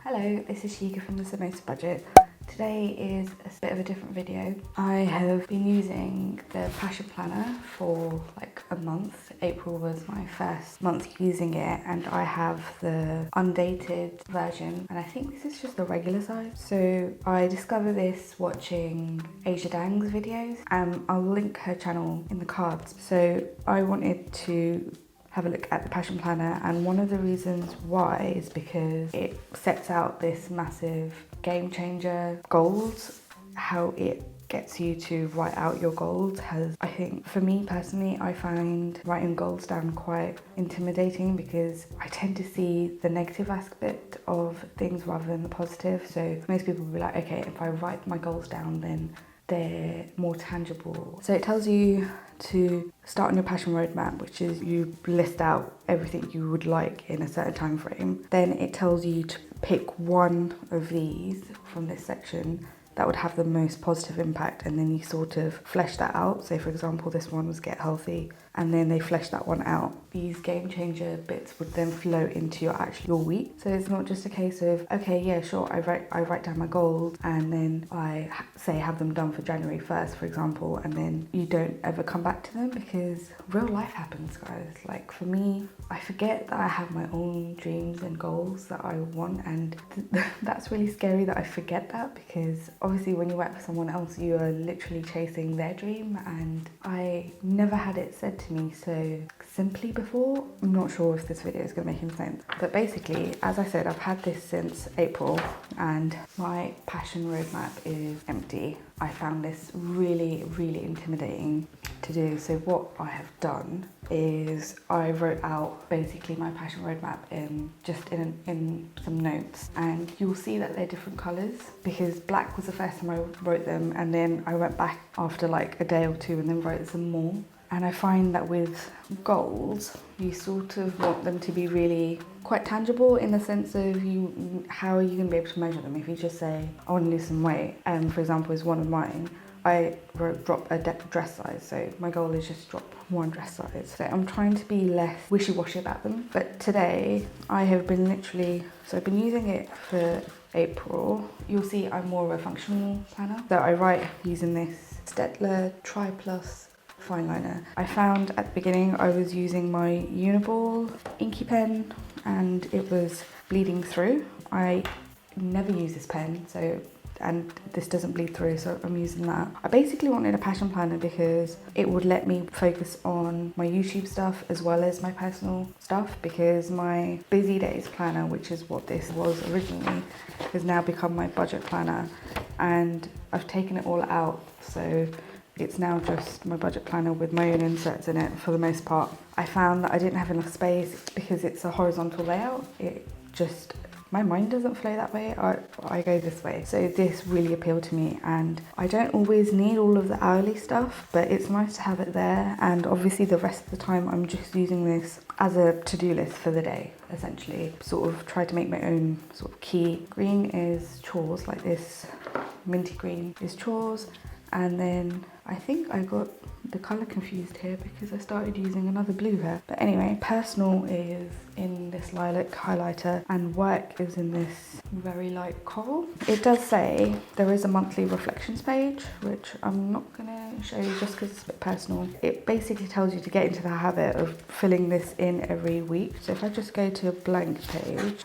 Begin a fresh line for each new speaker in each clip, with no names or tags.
Hello, this is Shiga from the Samosa Budget. Today is a bit of a different video. I have been using the Passion Planner for like a month. April was my first month using it, and I have the undated version, and I think this is just the regular size. So I discovered this watching Asia Dang's videos, and I'll link her channel in the cards. So I wanted to have a look at the Passion Planner, and one of the reasons why is because it sets out this massive game changer goals. How it gets you to write out your goals has, I think, for me personally, I find writing goals down quite intimidating because I tend to see the negative aspect of things rather than the positive. So most people will be like, okay, if I write my goals down, then they're more tangible. So it tells you to start on your passion roadmap, which is you list out everything you would like in a certain time frame. Then it tells you to pick one of these from this section that would have the most positive impact, and then you sort of flesh that out. So for example, this one was get healthy, and then they flesh that one out. These game changer bits would then flow into your week. So it's not just a case of, okay, yeah, sure, I write down my goals, and then I say have them done for January 1st, for example, and then you don't ever come back to them, because real life happens, guys. Like for me, I forget that I have my own dreams and goals that I want, and that's really scary that I forget that, because obviously when you work for someone else, you are literally chasing their dream, and I never had it said to me so simply before. I'm not sure if this video is going to make any sense, but basically, as I said, I've had this since April, and my passion roadmap is empty. I found this really, really intimidating to do. So what I have done is I wrote out basically my passion roadmap in some notes, and you'll see that they're different colours because black was the first time I wrote them, and then I went back after like a day or two and then wrote some more. And I find that with goals, you sort of want them to be really quite tangible, in the sense of how are you going to be able to measure them? If you just say, I want to lose some weight, for example, is one of mine, I wrote drop a dress size. So my goal is just drop one dress size. So I'm trying to be less wishy-washy about them. But today I have been I've been using it for April. You'll see I'm more of a functional planner. So I write using this Stettler Tri Plus fine liner. I found at the beginning I was using my Uniball inky pen and it was bleeding through. I never use this pen, and this doesn't bleed through, so I'm using that. I basically wanted a passion planner because it would let me focus on my YouTube stuff as well as my personal stuff, because my busy days planner, which is what this was originally, has now become my budget planner, and I've taken it all out. So it's now just my budget planner with my own inserts in it for the most part. I found that I didn't have enough space because it's a horizontal layout. My mind doesn't flow that way, I go this way. So this really appealed to me, and I don't always need all of the hourly stuff, but it's nice to have it there. And obviously the rest of the time I'm just using this as a to-do list for the day, essentially. Sort of try to make my own sort of key. Green is chores, like this minty green is chores, and then I think I got the colour confused here because I started using another blue here. But anyway, personal is in this lilac highlighter, and work is in this very light coral. It does say there is a monthly reflections page, which I'm not gonna show you just because it's a bit personal. It basically tells you to get into the habit of filling this in every week. So if I just go to a blank page,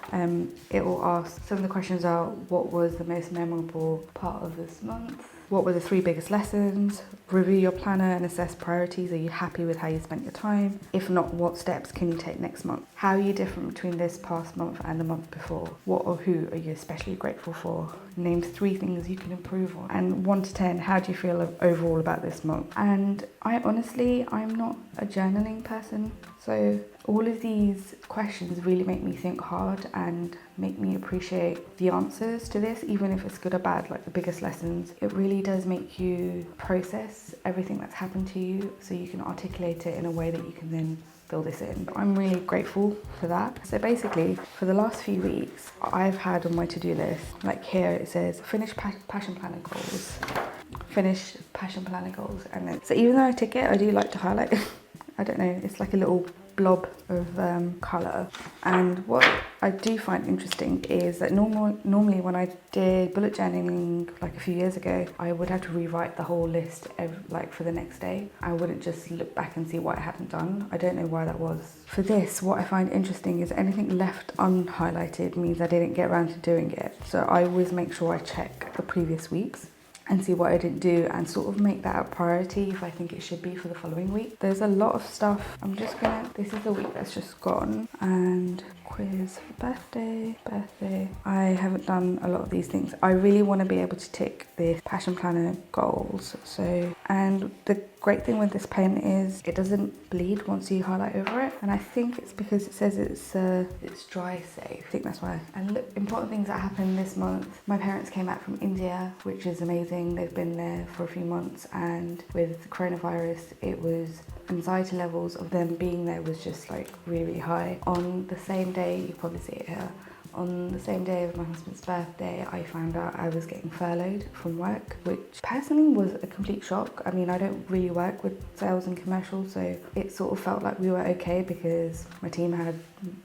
it will ask, some of the questions are, what was the most memorable part of this month? What were the 3 biggest lessons? Review your planner and assess priorities. Are you happy with how you spent your time? If not, what steps can you take next month? How are you different between this past month and the month before? What or who are you especially grateful for? Name 3 things you can improve on. And 1 to 10, how do you feel overall about this month? And I'm not a journaling person, so all of these questions really make me think hard and make me appreciate the answers to this, even if it's good or bad, like the biggest lessons. It really does make you process everything that's happened to you, so you can articulate it in a way that you can then fill this in. I'm really grateful for that. So basically, for the last few weeks, I've had on my to-do list, like here it says, finish passion planner goals, finish passion planner goals. And then, so even though I tick it, I do like to highlight I don't know, it's like a little blob of colour. And what I do find interesting is that normally when I did bullet journaling like a few years ago, I would have to rewrite the whole list like for the next day. I wouldn't just look back and see what I hadn't done. I don't know why that was. For this, what I find interesting is anything left unhighlighted means I didn't get around to doing it. So I always make sure I check the previous weeks and see what I didn't do and sort of make that a priority if I think it should be for the following week. There's a lot of stuff. This is the week that's just gone, and quiz for birthday. I haven't done a lot of these things. I really want to be able to tick the passion planner goals. And the great thing with this pen is it doesn't bleed once you highlight over it. And I think it's because it says it's dry safe. I think that's why. And look, important things that happened this month. My parents came back from India, which is amazing. They've been there for a few months, and with coronavirus, it was anxiety levels of them being there was just like really high. On the same day, you probably see it here, on the same day of my husband's birthday, I found out I was getting furloughed from work, which personally was a complete shock. I mean, I don't really work with sales and commercials, so it sort of felt like we were okay because my team had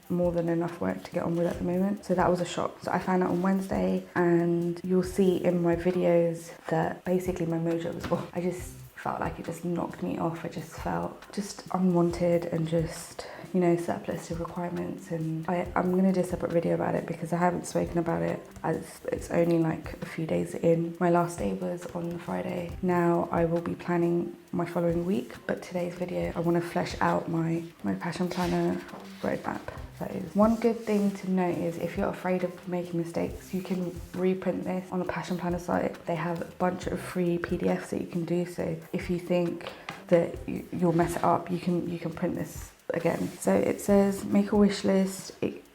more than enough work to get on with at the moment. So that was a shock. So I found out on Wednesday, and you'll see in my videos that basically my mojo was off. I just felt like it just knocked me off. I just felt just unwanted and just, you know, surplus to requirements. And I'm going to do a separate video about it because I haven't spoken about it as it's only like a few days in. My last day was on Friday. Now I will be planning my following week, but today's video I want to flesh out my passion planner roadmap. That is one good thing to note is if you're afraid of making mistakes, you can reprint this on the Passion Planner site. They have a bunch of free PDFs that you can do. So if you think that you'll mess it up, you can print this again. So it says make a wish list.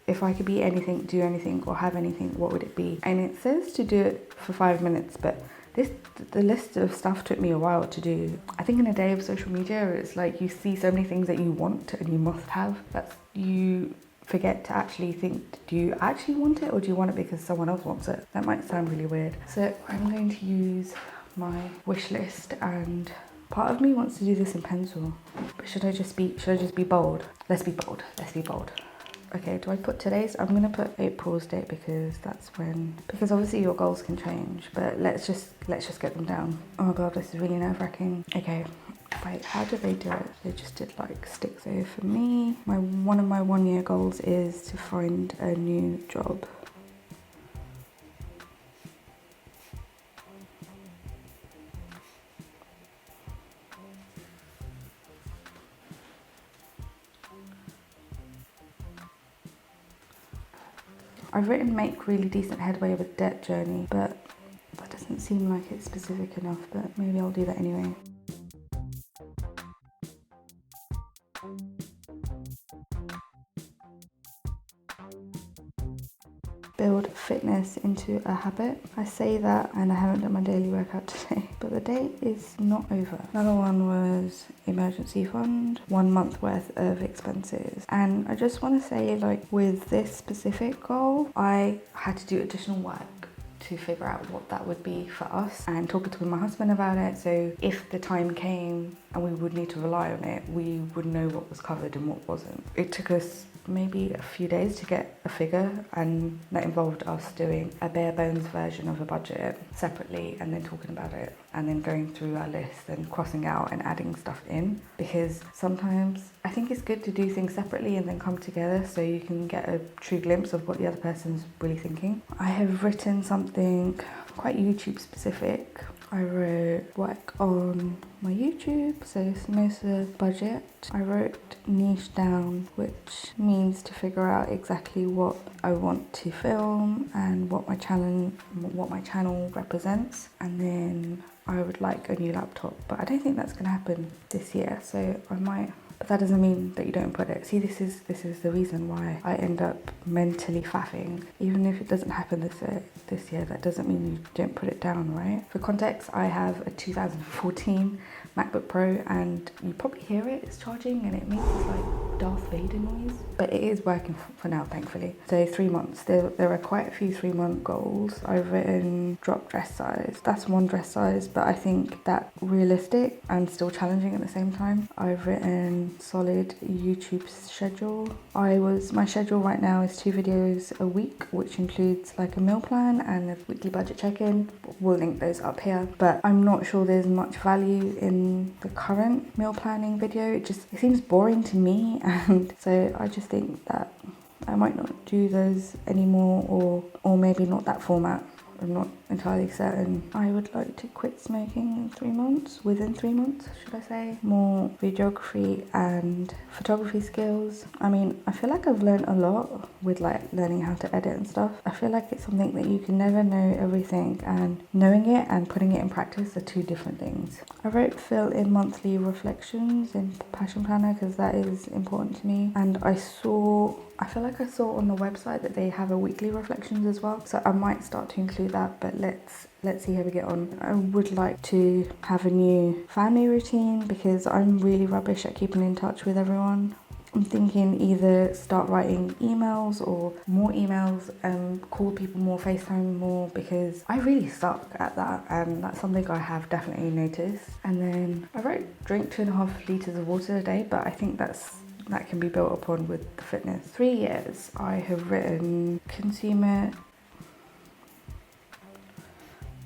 If I could be anything, do anything, or have anything, what would it be? And it says to do it for 5 minutes, but the list of stuff took me a while to do. I think in a day of social media, it's like you see so many things that you want and you must have, that you forget to actually think, do you actually want it or do you want it because someone else wants it? That might sound really weird. So I'm going to use my wish list, and part of me wants to do this in pencil, but should I just be bold? Let's be bold. Okay, do I put today's? I'm gonna put April's date because because obviously your goals can change, but let's just get them down. Oh my god, this is really nerve-wracking. Okay, wait, how did they do it? They just did like sticks. So for me, one of my 1 year goals is to find a new job. I've written make really decent headway with debt journey, but that doesn't seem like it's specific enough, but maybe I'll do that anyway. Build fitness into a habit. I say that and I haven't done my daily workout today, but the day is not over. Another one was emergency fund, 1 month worth of expenses. And I just want to say, like, with this specific goal, I had to do additional work to figure out what that would be for us, and talking to my husband about it, so if the time came and we would need to rely on it, we would know what was covered and what wasn't. It took us maybe a few days to get a figure, and that involved us doing a bare bones version of a budget separately and then talking about it and then going through our list and crossing out and adding stuff in, because sometimes I think it's good to do things separately and then come together so you can get a true glimpse of what the other person's really thinking. I have written something quite YouTube specific. I wrote work on my YouTube, so most of the budget. I wrote niche down, which means to figure out exactly what I want to film and what my channel represents. And then I would like a new laptop, but I don't think that's going to happen this year, so I might. But that doesn't mean that you don't put it. See, this is the reason why I end up mentally faffing. Even if it doesn't happen this year, that doesn't mean you don't put it down, right? For context, I have a 2014 MacBook Pro, and you probably hear it, it's charging, and it means it's like Darth Vader noise, but it is working for now, thankfully. So 3 months. There are quite a few 3-month goals. I've written drop dress size. That's one dress size, but I think that realistic and still challenging at the same time. I've written solid YouTube schedule. My schedule right now is 2 videos a week, which includes like a meal plan and a weekly budget check-in. We'll link those up here, but I'm not sure there's much value in the current meal planning video. It seems boring to me, and so I just think that I might not do those anymore, or maybe not that format. I'm not entirely certain. I would like to quit smoking in 3 months, within 3 months, should I say. More videography and photography skills. I mean, I feel like I've learned a lot with like learning how to edit and stuff. I feel like it's something that you can never know everything, and knowing it and putting it in practice are 2 different things. I wrote fill in monthly reflections in Passion Planner because that is important to me, and I feel like I saw on the website that they have a weekly reflections as well, so I might start to include that, but let's see how we get on. I would like to have a new family routine because I'm really rubbish at keeping in touch with everyone. I'm thinking either start writing emails or more emails and call people more, FaceTime more, because I really suck at that, and that's something I have definitely noticed. And then I wrote drink 2.5 litres of water a day, but I think that can be built upon with the fitness. 3 years I have written consumer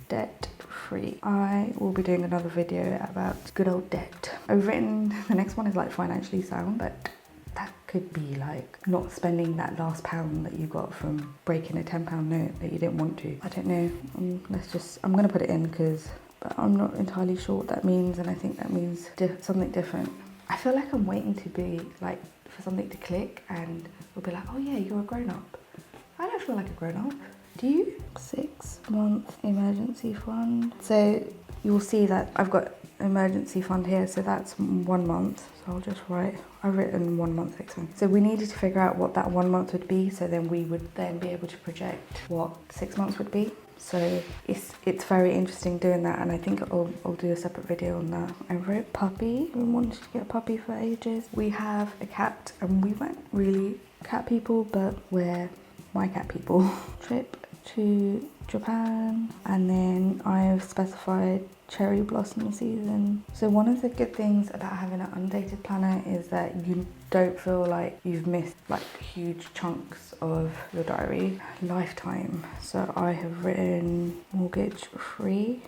debt free. I will be doing another video about good old debt. I've written, the next one is like financially sound, but that could be like not spending that last pound that you got from breaking a £10 note that you didn't want to. I don't know, I'm gonna put it in but I'm not entirely sure what that means, and I think that means something different. I feel like I'm waiting to be like, for something to click and we'll be like, oh yeah, you're a grown-up. I don't feel like a grown-up. Do you? 6-month emergency fund. So you'll see that I've got emergency fund here, so that's 1 month. So I'll just write, I've written 1 month expense. So we needed to figure out what that 1 month would be, so then we would then be able to project what 6 months would be. So it's very interesting doing that, and I think I'll do a separate video on that. I wrote puppy. We wanted to get a puppy for ages. We have a cat, and we weren't really cat people, but we're my cat people. Trip to Japan, and then I've specified cherry blossom season. So one of the good things about having an undated planner is that you don't feel like you've missed like huge chunks of your diary. Lifetime. So I have written mortgage free.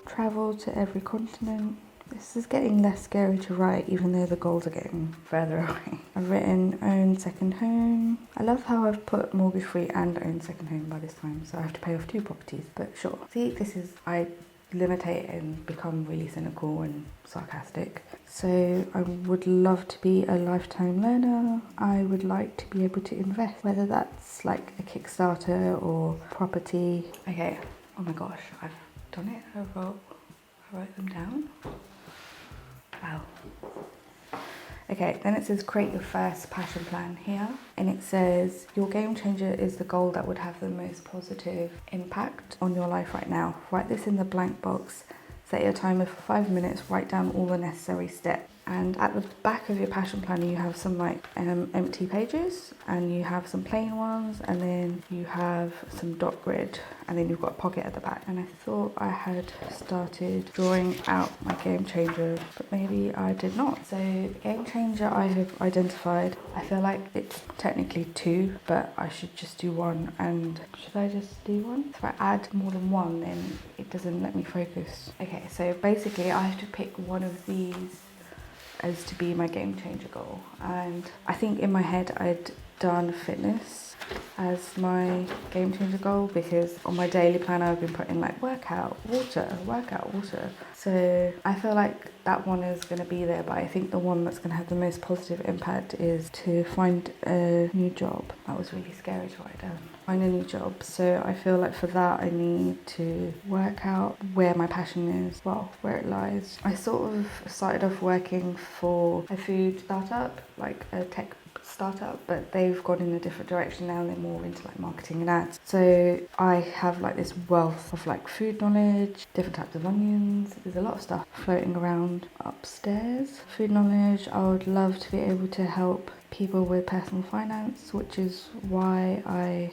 Travel to every continent. This is getting less scary to write, even though the goals are getting further away. I've written own second home. I love how I've put mortgage free and own second home by this time, so I have to pay off 2 properties, but sure. See, I limit it and become really cynical and sarcastic. So I would love to be a lifetime learner. I would like to be able to invest, whether that's like a Kickstarter or property. Okay, oh my gosh, I've done it. I wrote them down. Wow. Okay, then it says create your first passion plan here, and it says your game changer is the goal that would have the most positive impact on your life right now. Write this in the blank box, set your timer for 5 minutes, write down all the necessary steps. And at the back of your passion planner you have some like empty pages, and you have some plain ones, and then you have some dot grid, and then you've got a pocket at the back. And I thought I had started drawing out my game changer, but maybe I did not. So game changer I have identified. I feel like it's technically 2, but I should just do 1. And should I just do 1? If I add more than 1, then it doesn't let me focus. Okay, so basically I have to pick one of these as to be my game changer goal, and I think in my head I'd done fitness as my game changer goal, because on my daily planner I've been putting like workout, water. So I feel like that one is going to be there, but I think the one that's going to have the most positive impact is to find a new job. That was really scary to write down. Find a new job. So I feel like for that I need to work out where my passion is, well, where it lies. I sort of started off working for a food startup, like a tech startup, but they've gone in a different direction now. They're more into like marketing and ads. So I have like this wealth of like food knowledge, different types of onions. There's a lot of stuff floating around upstairs. Food knowledge, I would love to be able to help people with personal finance, which is why I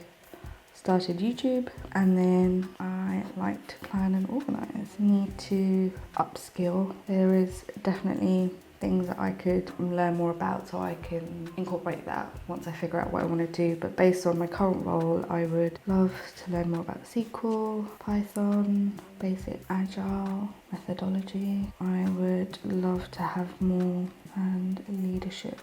started YouTube. And then I like to plan and organise. Need to upskill. There is definitely things that I could learn more about, so I can incorporate that once I figure out what I want to do. But based on my current role, I would love to learn more about SQL, Python, basic agile methodology. I would love to have more and leadership.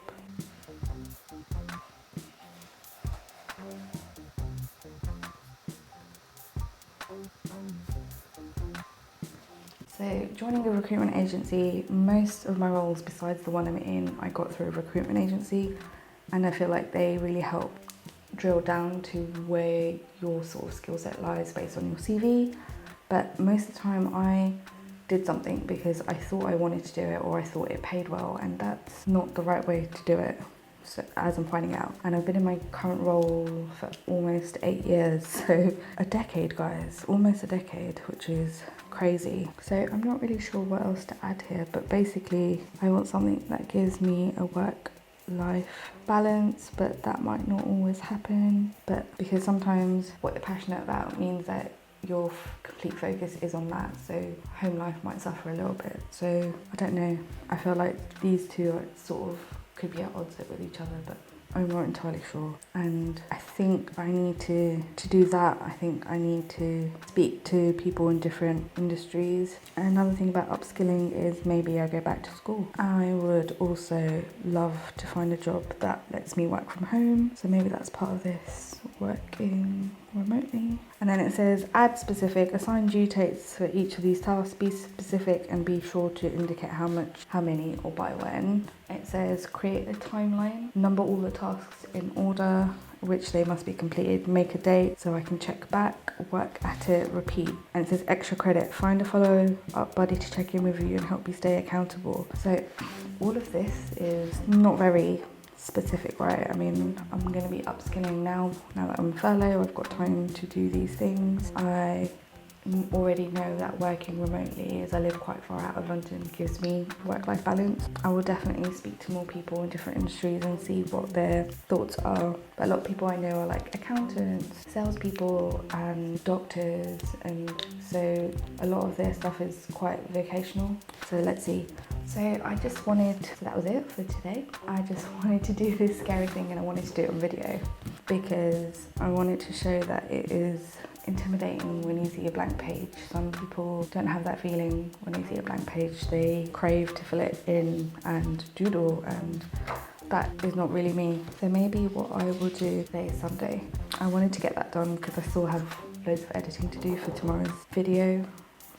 So joining a recruitment agency, most of my roles besides the one I'm in, I got through a recruitment agency, and I feel like they really help drill down to where your sort of skill set lies based on your CV. But most of the time I did something because I thought I wanted to do it, or I thought it paid well, and that's not the right way to do it. So, as I'm finding out. And I've been in my current role for almost 8 years, so a decade, guys, almost a decade, which is crazy. So I'm not really sure what else to add here, but basically I want something that gives me a work-life balance, but that might not always happen. But because sometimes what you're passionate about means that your complete focus is on that, so home life might suffer a little bit. So I don't know, I feel like these two are sort of could be at odds with each other, but I'm not entirely sure. And I think I need to do that. I think I need to speak to people in different industries. And another thing about upskilling is maybe I go back to school. I would also love to find a job that lets me work from home. So maybe that's part of this, working remotely. And then it says add specific, assign due dates for each of these tasks, be specific and be sure to indicate how much, how many, or by when. It says create a timeline, number all the tasks in order which they must be completed, make a date so I can check back, work at it, repeat. And it says extra credit, find a follow-up buddy to check in with you and help you stay accountable. So all of this is not very specific, right? I mean, I'm going to be upskilling now that I'm furlough. I've got time to do these things. I already know that working remotely, as I live quite far out of London, gives me work-life balance. I will definitely speak to more people in different industries and see what their thoughts are. But a lot of people I know are like accountants, salespeople and doctors, and so a lot of their stuff is quite vocational. So let's see. So that was it for today. I just wanted to do this scary thing, and I wanted to do it on video because I wanted to show that it is intimidating when you see a blank page. Some people don't have that feeling when they see a blank page. They crave to fill it in and doodle, and that is not really me. So maybe what I will do today is Sunday. I wanted to get that done because I still have loads of editing to do for tomorrow's video.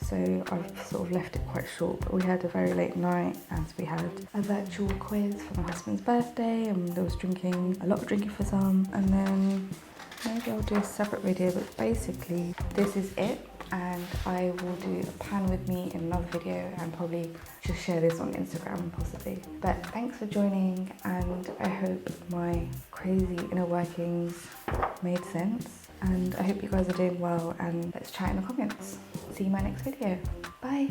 So I've sort of left it quite short, but we had a very late night as we had a virtual quiz for my husband's birthday, and there was a lot of drinking for some, and then maybe I'll do a separate video, but basically this is it, and I will do a plan with me in another video and probably just share this on Instagram possibly. But thanks for joining, and I hope my crazy inner workings made sense, and I hope you guys are doing well, and let's chat in the comments. See you in my next video. Bye.